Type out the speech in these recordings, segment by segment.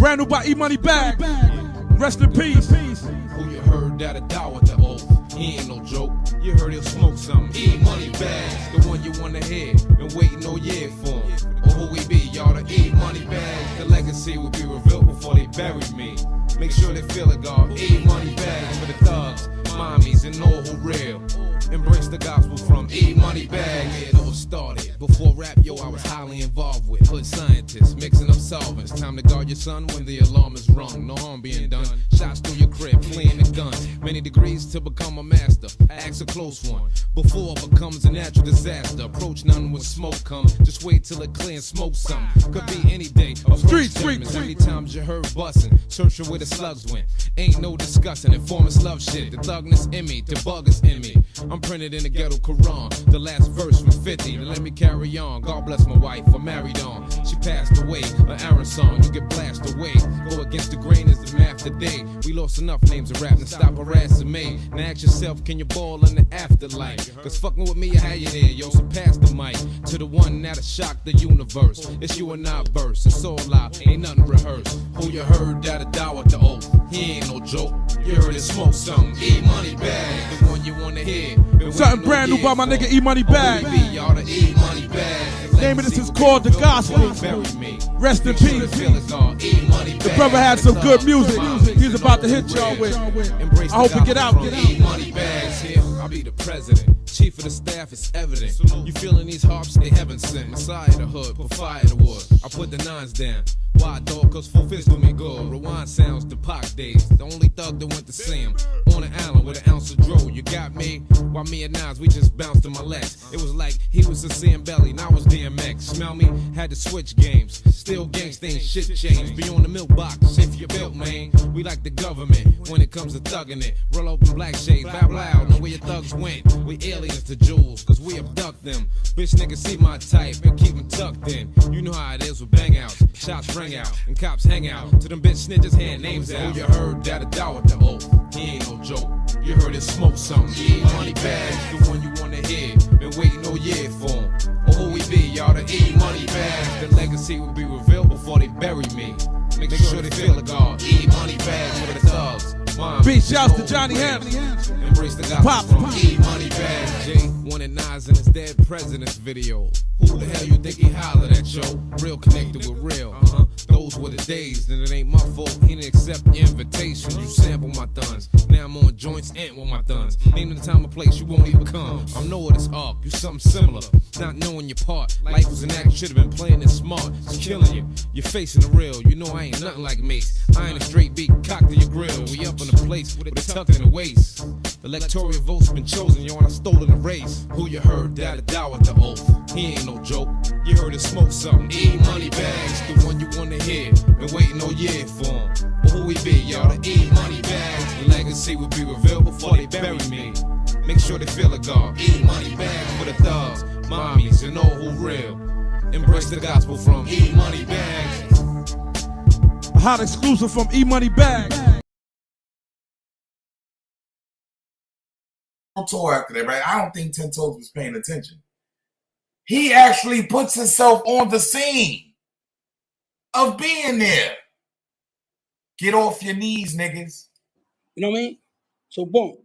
Brand new by E-Money Bag. Rest in peace. Who you heard that a die with the oath? He ain't no joke. You heard he'll smoke something. E-Money Bag, the one you wanna hear. Been waiting all year for him. Or who we be, y'all, the E-Money Bag. The legacy will be revealed before they bury me. Make sure they feel it, God. E-Money Bag for the thugs, mommies, and all who real. Embrace the gospel from E-Money Bag. Yeah, it all started. Before rap, yo, I was highly involved with hood scientists, mixing up solvents. Time to guard your son when the alarm is rung. No harm being done. Shots through your crib, fleeing the guns. Many degrees to become a master. Ask a close one. Before it becomes a natural disaster. Approach none when smoke come. Just wait till it clear and smoke some. Could be any day. Street. How many times you heard bustin'? Searching where the slugs went. Ain't no discussing. Informants love shit. The thugness in me, the bug is in me. I'm printed in the ghetto Quran. The last verse from 50 to let me carry on. God bless my wife, I'm married on. She passed away, an Aaron song, you get blasted away. Go against the grain is the math today. We lost enough names of rap to stop harassing me. Now ask yourself, can you ball in the afterlife? Cause fucking with me, I had you there, yo, so pass the mic to the one that'll shock the universe. It's you and I verse, it's all out, ain't nothing rehearsed. Who you heard that'll die with the oath? He ain't no joke, you heard it smoke something. E-Money Bag, the one you wanna hear. Something brand new by my nigga E-Money Bag. Name of this is called The Gospel. Rest in peace. The brother had some good music. He's about to hit y'all with. I hope we get out. I'll be the president. Chief of the staff is evident. You feeling these harps, they heaven sent. Messiah the hood, put fire to wood. I put the nines down. Why, dog? Cause full fist do me good. Rewind sounds to Pac days. The only thug that went to see him. On an island with an ounce of dro. You got me? While me and Nas, we just bounced in my legs. It was like he was a CM Belly, and I was DMX. Smell me? Had to switch games. Still gangsta ain't shit changed. Be on the milk box if you built, man. We like the government when it comes to thugging it. Roll open black shades, babble loud, know where your thugs went. We aliens to jewels, cause we abduct them. Bitch niggas see my type and keep them tucked in. You know how it is with bang outs. Shots ring out and cops hang out. To them bitch snitches hand names out. Who you heard that'll die with the oath? He ain't no joke. You heard it smoke something. E-Money Bag, the one you wanna hear. Been waiting all year for him. Or who we be, y'all, the E-Money Bag. The legacy will be revealed before they bury me. Make sure they feel it, God. E-Money Bag for the thugs. Big shouts to Johnny Hamps. Embrace the gospel from E-Money Bag. Jay wanted Nas in his dead president's video. Who the hell you think he hollered at, yo? Real connected with real. Those were the days, and it ain't my fault. He didn't accept your invitation. You sample my thuns. Now I'm on joints and with my thuns. Name the time or place, you won't even come. I know what it's arc, you something similar. Not knowing your part. Life was an act, should have been playing it smart. It's killing you. You're facing the real. You know I ain't nothing like Mace. I ain't a straight beat cocked to your grill. We up in a place with it tucked in the waist. The electoral vote's been chosen, yo, and I stole in the race. Who you heard that'll die with the oath? He ain't no joke. You heard it smoke something. E-Money Bags, the one you wanna hear. Been waiting all year for him. But who we be, y'all? The E-Money Bags. The legacy will be revealed before they bury me. Make sure they feel it, God. E-Money Bags for the thugs, mommies, and all who real. Embrace the gospel from E-Money Bags. A hot exclusive from E-Money Bag. On tour after that, right? I don't think Ten Toes was paying attention. He actually puts himself on the scene of being there. Get off your knees, niggas. You know what I mean? So boom.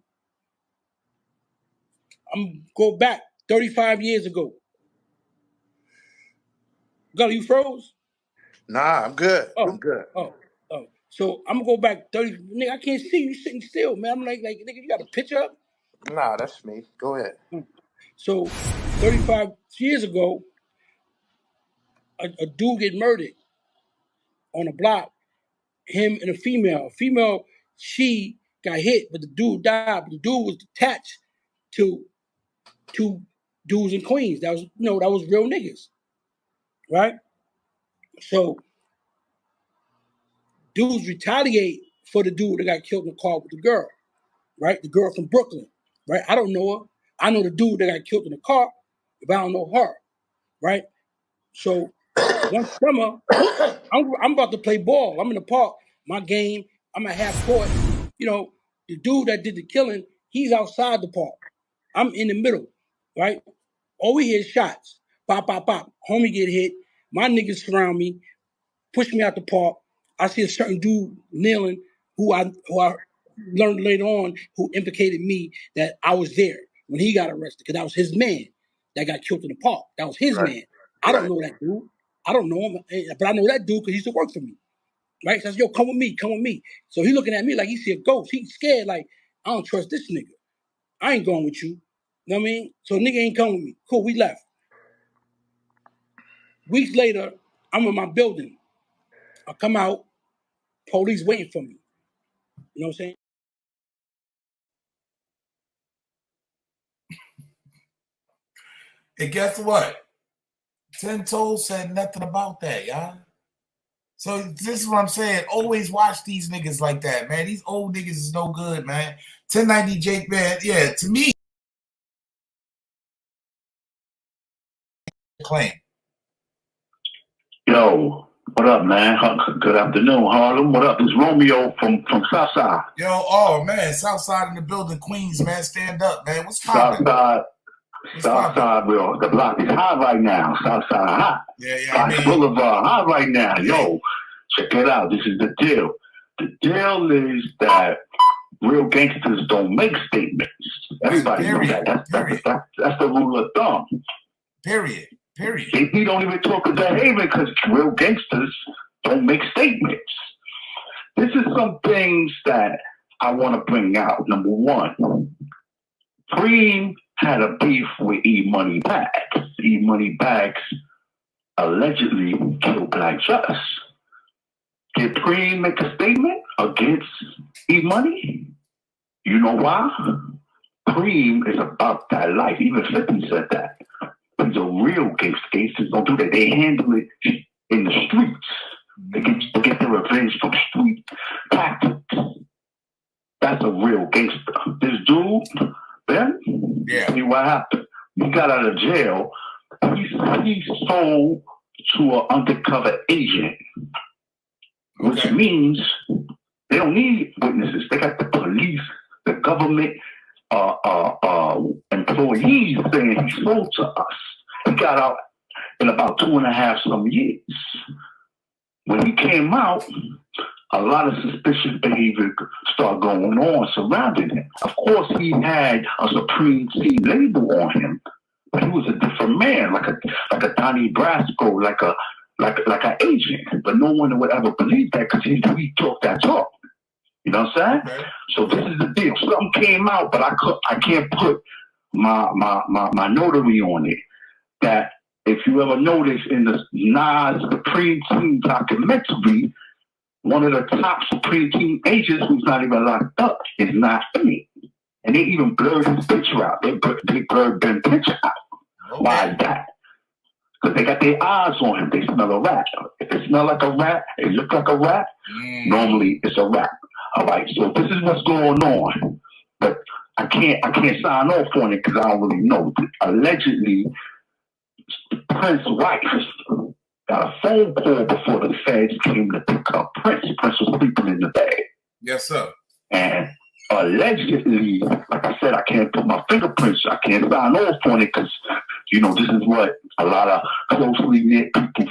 I'm go back 35 years ago. Gully, you froze? Nah, I'm good. Oh, I'm good. Oh. So I'm gonna go back 30. Nigga, I can't see you sitting still, man. I'm like, nigga, you got a picture up? Nah, that's me. Go ahead. So 35 years ago, a dude get murdered on a block. Him and a female. A female, she got hit, but the dude died. But the dude was attached to two dudes in Queens. That was, that was real niggas, right? So dudes retaliate for the dude that got killed in the car with the girl, right? The girl from Brooklyn, right? I don't know her. I know the dude that got killed in the car, but I don't know her, right? So one summer, I'm about to play ball. I'm in the park, my game, I'm at half court. The dude that did the killing, he's outside the park. I'm in the middle, right? All we hear is shots. Pop, pop, pop. Homie get hit. My niggas surround me, push me out the park. I see a certain dude kneeling who I learned later on who implicated me that I was there when he got arrested because that was his man that got killed in the park. That was his man. I don't know that dude. I don't know him, but I know that dude because he used to work for me. Right? So I said, yo, come with me. So he looking at me like he see a ghost. He's scared, like, I don't trust this nigga. I ain't going with you. You know what I mean? So nigga ain't coming with me. Cool, we left. Weeks later, I'm in my building. I come out, police waiting for me. You know what I'm saying? And guess what? 10 Toes said nothing about that, y'all. So this is what I'm saying. Always watch these niggas like that, man. These old niggas is no good, man. 1090 Jake, man. Yeah, to me, claim. Yo, what up, man? Good afternoon, Harlem. What up? It's Romeo from Southside. Yo, oh man, Southside in the building, Queens, man. Stand up, man. What's poppin'? Southside, bro. The block is hot right now. Southside hot. Yeah, Boulevard hot right now. Yo, check it out. This is the deal. The deal is that real gangsters don't make statements. Everybody knows that. That's the rule of thumb. Period. We don't even talk of behavior because real gangsters don't make statements. This is some things that I want to bring out. Number one, Preem had a beef with E-Money Bags. E-Money Bags allegedly killed Black Trust. Did Preem make a statement against E-Money? You know why? Preem is about that life. Even 50 said that. He's a real gangster. Gangsters don't do that. They handle it in the streets. They get their revenge from street tactics. That's a real gangster. This dude, Ben, see what happened. He got out of jail. He sold to an undercover agent, which means they don't need witnesses. They got the police, the government, employees saying he sold to us. He got out in about 2.5 some years. When he came out, a lot of suspicious behavior started going on surrounding him. Of course, he had a Supreme C label on him, but he was a different man, like a Donnie Brasco, like an agent. But no one would ever believe that because he talked that talk. You know what I'm saying? Okay. So this is the deal. Something came out, but I can't put my notary on it. That if you ever notice in the Nas Supreme Team documentary, one of the top Supreme Team agents who's not even locked up is not in it. And they even blurred his picture out. They blurred Ben's picture out. Okay. Why is that? Because they got their eyes on him. They smell a rat. If it smell like a rat, it look like a rat, normally it's a rat. All right, so this is what's going on. But I can't sign off on it because I don't really know. Allegedly, Prince's wife got a phone call before the feds came to pick up Prince. Prince was sleeping in the bed. Yes, sir. And allegedly, like I said, I can't put my fingerprints. I can't sign off on it because, you know, this is what a lot of closely knit people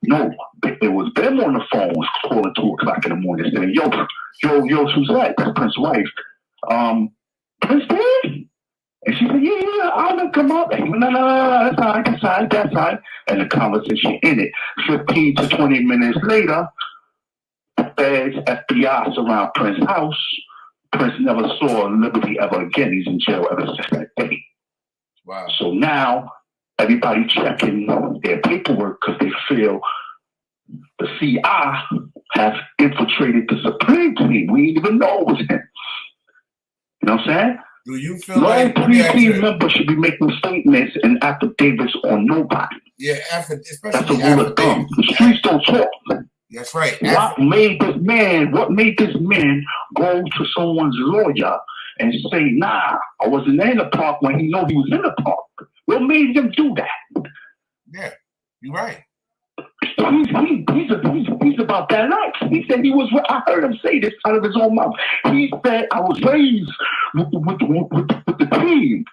know. It was them on the phone calling 2 o'clock in the morning saying, yo, Suzette, that's Prince's wife. Prince dead? And she said, yeah, I'm gonna come up. And no, that's fine. And the conversation ended. 15 to 20 minutes later, the feds, FBI surround Prince's house. Prince never saw Liberty ever again. He's in jail ever since that day. Wow. So now everybody checking their paperwork because they feel the CI has infiltrated the Supreme Team. We didn't even know it was him. You know what I'm saying? Do you feel no like Supreme member should be making statements and affidavits on nobody? Yeah, especially that's the rule of thumb. The streets don't talk. That's right. What made this man go to someone's lawyer and say, nah, I wasn't in the park when he knew he was in the park? What made him do that? Yeah, you're right. He's about that life. He said he was. I heard him say this out of his own mouth. He said, I was raised with the team.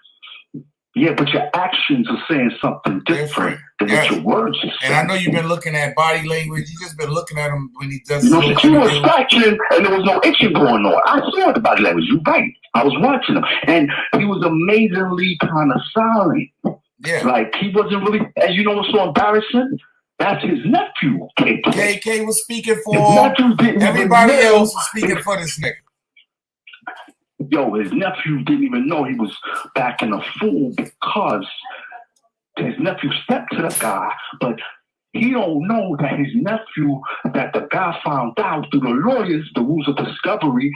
Yeah, but your actions are saying something different than what your words are saying. And I know you've been looking at body language. You just been looking at him when he does. You know, he was scratching and there was no itching going on. I saw the body language. You're right. I was watching him, and he was amazingly kind of silent. Yeah, like he wasn't really. And you know what's so embarrassing? That's his nephew, KK. KK was speaking for everybody else was speaking for this nigga. Yo, his nephew didn't even know he was back in a fool because his nephew stepped to the guy, but he don't know that his nephew, that the guy found out through the lawyers, the rules of discovery,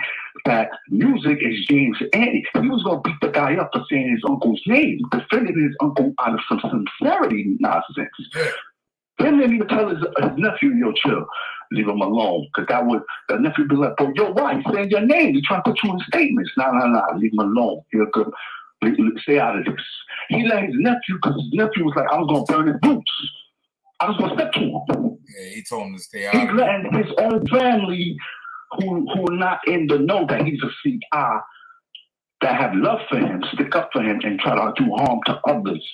that music is James Annie. He was going to beat the guy up for saying his uncle's name, defending his uncle out of some sincerity nonsense. Then didn't even tell his nephew, yo, chill, leave him alone. Because that would, the nephew be like, bro, yo, why? He's saying your name. He's trying to put you in statements. Nah, leave him alone. You're good. Stay out of this. He let his nephew, because his nephew was like, I was going to burn his boots. I was going to step to him. Yeah, he told him to stay out. He's letting his own family, who are not in the know that he's a CI, that have love for him, stick up for him, and try to do harm to others.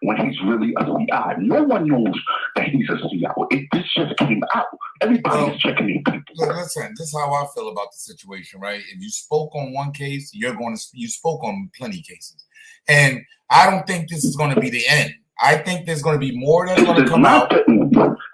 When he's really a CI. No one knows that he's a CI. This just came out. Everybody's checking these people. Listen, this is how I feel about the situation, right? If you spoke on one case, you spoke on plenty of cases. And I don't think this is going to be the end. I think there's going to be more that's going to come out. I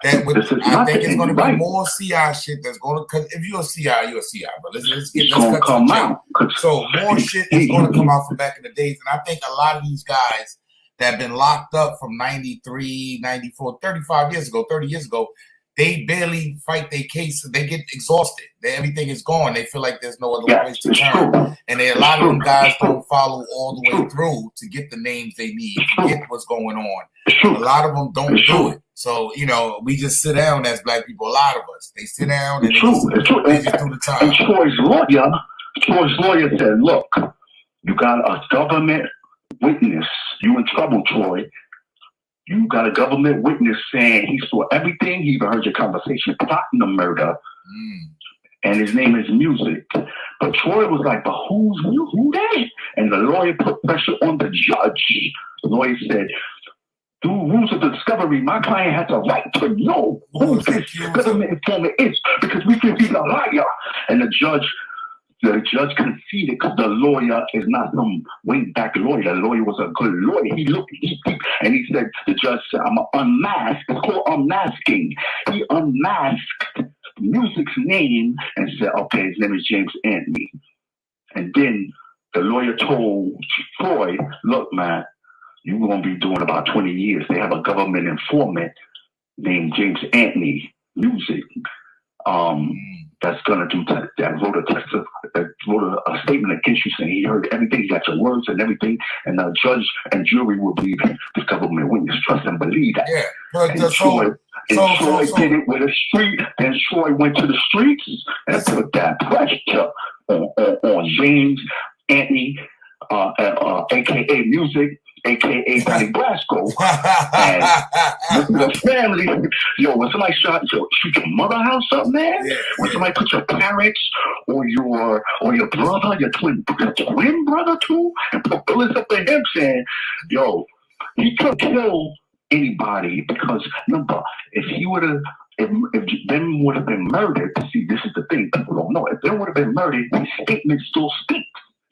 think it's going to be more CI shit that's going to, because if you're a CI, you're a CI. But let's cut to the chase. So more shit is going to come out from back in the days. And I think a lot of these guys that have been locked up from 93, 94, 35 years ago, 30 years ago, they barely fight their case. They get exhausted. Everything is gone. They feel like there's no other place to turn. And a lot of them guys don't follow all the way through to get the names they need, to get what's going on. A lot of them don't do it. So, you know, we just sit down as black people, a lot of us. They sit down and they just do the time. And Troy's lawyer said, look, you got a government witness. You in trouble, Troy. You got a government witness saying he saw everything. He even heard your conversation plotting the murder. And his name is Music. But Troy was like, but who's who that? And the lawyer put pressure on the judge. The lawyer said, through rules of discovery, my client has a right to know who this government informant is because we think he's a liar. And the judge conceded because the lawyer is not some wing-back lawyer. The lawyer was a good lawyer. He looked deep, and he said, the judge said, I'm unmasked. It's called unmasking. He unmasked Music's name and said, okay, his name is James Anthony. And then the lawyer told Troy, look, man, you're going to be doing about 20 years. They have a government informant named James Anthony, Music. That's gonna do that. Wrote a statement against you saying he heard everything, he got your words and everything, and the judge and jury will believe this government witness, trust and believe that. Yeah, and Troy did it with a street, and Troy went to the streets and put that pressure on James Anthony, aka Music, aka Donnie Brasco, and the family. Yo, when somebody shoot your mother house up, man. Yeah. When somebody put your parents or your brother, your twin brother too, and put bullets up in him, saying, yo, he could kill anybody because remember, if Ben would have been murdered, see, this is the thing people don't know. If Ben would have been murdered, his statement still speaks.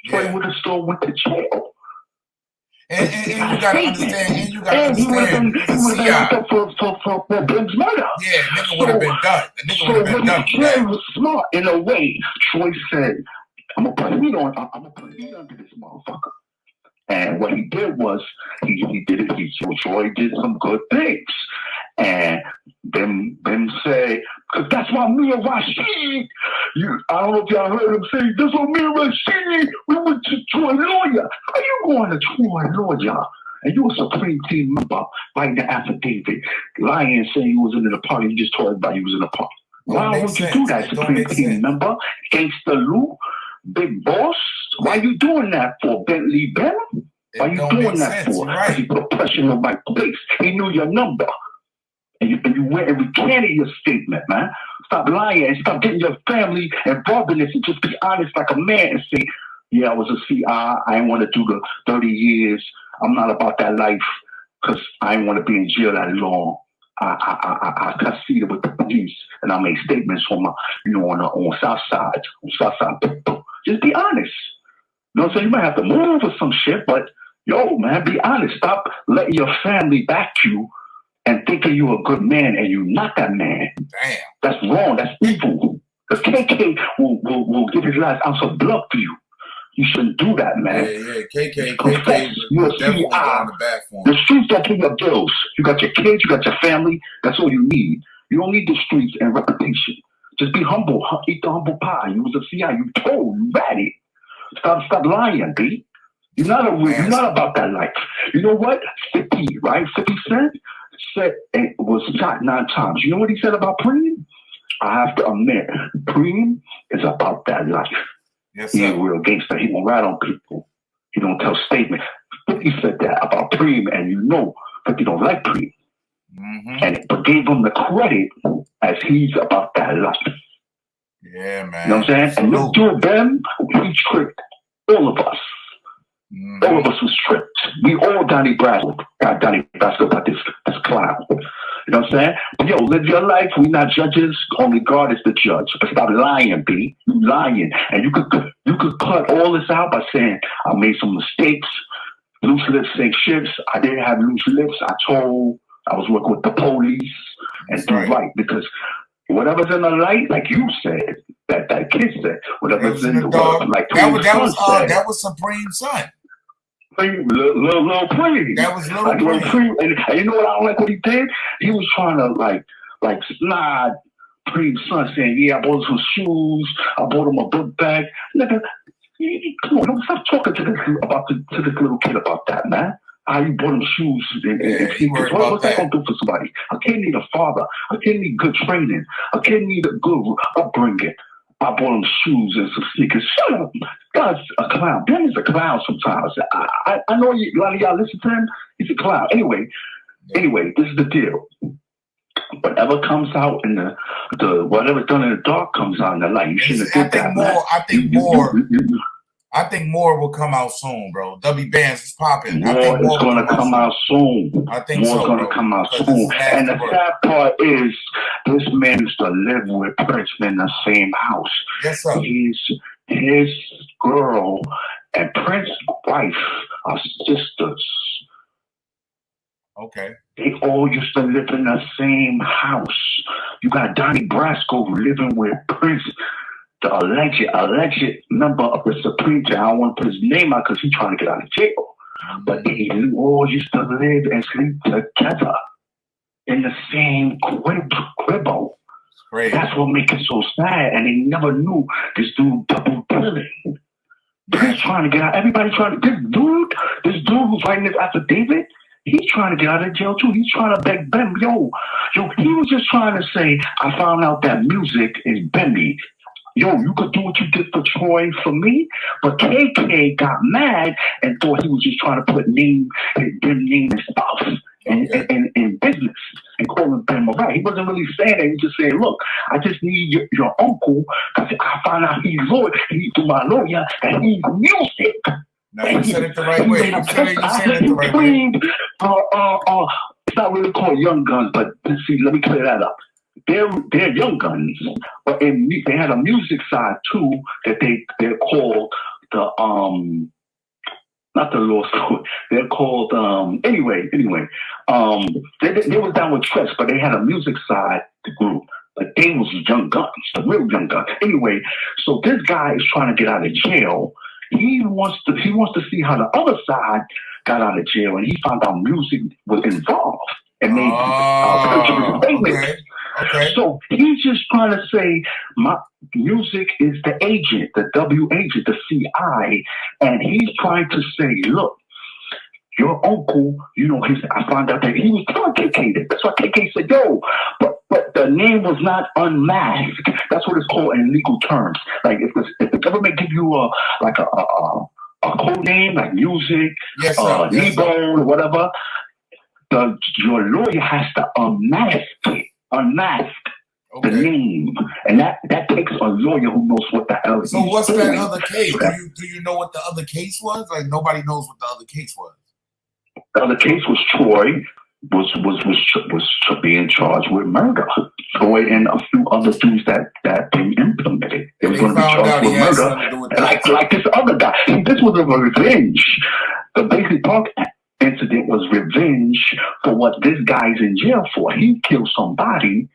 Troy would have still went to jail. And you gotta understand. He would have been for Ben's murder. Yeah, nigga would have been done. The nigga would have been done. Troy was smart in a way. Troy said, I'm gonna put heat under this motherfucker. And what he did was he did it. Troy did some good things. And Ben said, because that's why me and Rashid, I don't know if y'all heard him say, that's why me and Rashid, we went to Troy lawyer. How you going to Troy lawyer? And you a Supreme Team member writing the affidavit, lying and saying you was in the party, you just told everybody you was in the party. Why would you do that, Supreme Team member? Gangsta Lou, Big Boss? Why you doing that for, Bentley Ben? Why you doing that for? Right. He put pressure on my place. He knew your number. And you went and recanted your statement, man. Stop lying and stop getting your family involved in this and just be honest like a man and say, yeah, I was a CI. I didn't want to do the 30 years. I'm not about that life because I didn't want to be in jail that long. I conceded with the police and I made statements on my, on South Side. Just be honest. You know what I'm saying? You might have to move or some shit, but yo, man, be honest. Stop letting your family back you and thinking you're a good man and you're not that man. Damn. That's wrong. That's evil. Because KK will give his last ounce of blood for you. You shouldn't do that, man. Yeah. KK you're definitely going the back for him. The streets don't pay your bills. You got your kids, you got your family. That's all you need. You don't need the streets and reputation. Just be humble. Eat the humble pie. You was a CI. You told. You ready. Stop lying, B. You're not about that life. You know what? 50, right? 50 Cent said it was shot 9 times. You know what he said about Preem? I have to admit, Preem is about that life. Yes, He sir. ain't a real gangster. He won't rat on people. He don't tell statements. 50 said that about Preem, and 50 don't like Preem. And but gave him the credit as he's about that life. Yeah, man. You know what I'm saying? And look to them, he tricked all of us. All of us was tricked. We all Donnie Brasco got this clown. You know what I'm saying? But yo, live your life. We not judges. Only God is the judge. But stop lying, B. You lying. And you could cut all this out by saying, I made some mistakes. Loose lips ain't shits. I didn't have loose lips. I was working with the police and do right. Because whatever's in the light, like you said, that kid said, whatever's in the dark, like that was Supreme's son. Little Preem. That was Little Preem. And you know what I don't like what he did? He was trying to like snide Preem's son, saying, yeah, I bought him some shoes, I bought him a book bag. Nigga, come on, don't stop talking to this little kid about that, man. How you bought him shoes what's that gonna do for somebody? A kid need a father. A kid need good training. A kid need a good upbringing. I bought him shoes and some sneakers. Shut up. God's a clown. Ben is a clown sometimes. I know a lot of y'all listen to him. He's a clown. Anyway, this is the deal. Whatever comes out in the whatever's done in the dark comes out in the light. You shouldn't have did that, man. I think more will come out soon, bro. W Bands is popping. More is going to come out soon. I think more is going to come out soon. And the sad part is, this man used to live with Prince in the same house. Yes, sir. His girl and Prince's wife are sisters. Okay. They all used to live in the same house. You got Donnie Brasco living with Prince, the alleged member of the Supreme Jail. I don't want to put his name out because he's trying to get out of jail. But they all used to live and sleep together in the same cribbo. That's what makes it so sad. And they never knew this dude double billing. He's trying to get out. Everybody trying to. This dude who's writing this affidavit, he's trying to get out of jail too. He's trying to beg Ben. Yo, he was just trying to say, I found out that music is Bimmy. Yo, you could do what you did for Troy for me, but KK got mad and thought he was just trying to put name and stuff in business and calling Ben right. He wasn't really saying that. He was just saying, look, I just need your uncle because I found out he's lawyer. He's my lawyer and he's music. No, you said it the right way. You said it the right way. It's not really called Young Guns, but see, let me clear that up. They're Young Guns, but they had a music side too that they're called the not the Law School. They're called anyway. They was down with Tress, but they had a music side, the group. But they was Young Guns, the real Young Guns. Anyway, so this guy is trying to get out of jail. He wants to see how the other side got out of jail, and he found out music was involved and made statements. Okay. So he's just trying to say my music is the agent, the W agent, the CI, and he's trying to say, look, your uncle, I found out that he was telling KK that. That's why KK said, yo, but the name was not unmasked. That's what it's called in legal terms. Like if the government give you a code name like music, Lebron, or whatever, your lawyer has to unmask the name, and that takes a lawyer who knows what the hell. So what's that other case? Do you know what the other case was? Like nobody knows what the other case was. The other case was Troy was being charged with murder. Troy and a few other dudes that they implemented. They was going to be charged with murder. Like this other guy. See, this was a revenge. The Basic Park incident was revenge for what this guy's in jail for. He killed somebody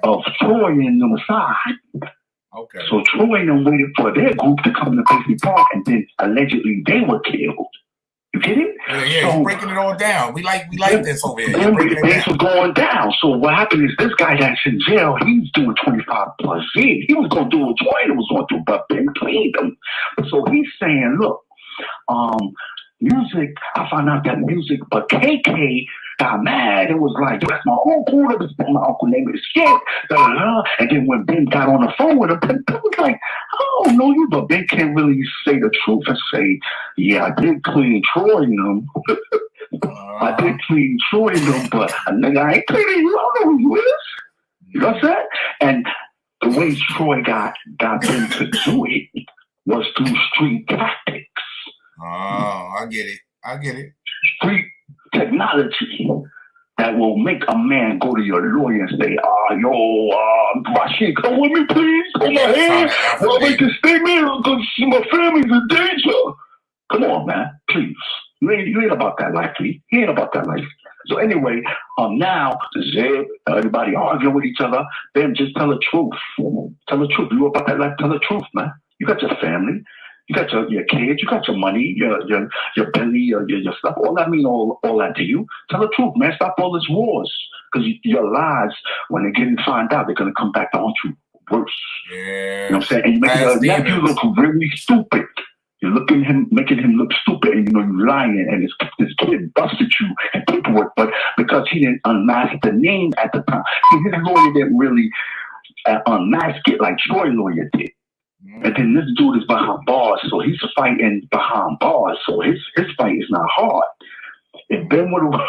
of Troy and them aside. Okay. So Troy and them waited for their group to come to Basic Park, and then allegedly they were killed. You get it? Yeah, so, breaking it all down. We like this over here. Things were going down. So what happened is this guy that's in jail, he's doing 25 plus years. He was going to do what Troy was going to do, but Ben cleaned him. So he's saying, look, music, I found out that music, but KK got mad. It was like, that's my uncle. My uncle named his shit. And then when Ben got on the phone with him, Ben was like, I don't know you, but Ben can't really say the truth and say, yeah, I did clean Troy and them. I did clean Troy and them, but nigga, I ain't cleaning you. I don't know who you is. You know what I'm saying? And the way Troy got Ben to do it was through street tactics. Oh, I get it. Street technology that will make a man go to your lawyer and say, Rashid, come with me, please. Hold my hand. I'll make a statement because my family's in danger. Come on, man, please. You ain't about that life, please. You ain't about that life. So anyway, now, Zeb, everybody arguing with each other, then just tell the truth. Tell the truth. You about that life, tell the truth, man. You got your family. You got your kids, you got your money, your belly, your stuff. All that mean all that to you. Tell the truth, man. Stop all this wars. Because your lies, when they get find out, they're going to come back to haunt you worse. Yeah. You know what I'm saying? And you make your nephew look really stupid. You're making him look stupid, and you lying, and this kid busted you and paperwork, but because he didn't unmask the name at the time. See, his lawyer didn't really unmask it like Troy lawyer did. And then this dude is behind bars, so he's fighting behind bars. So his fight is not hard. If Ben would have,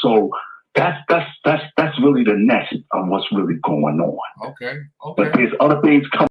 so that's really the nest of what's really going on. Okay. But there's other things coming.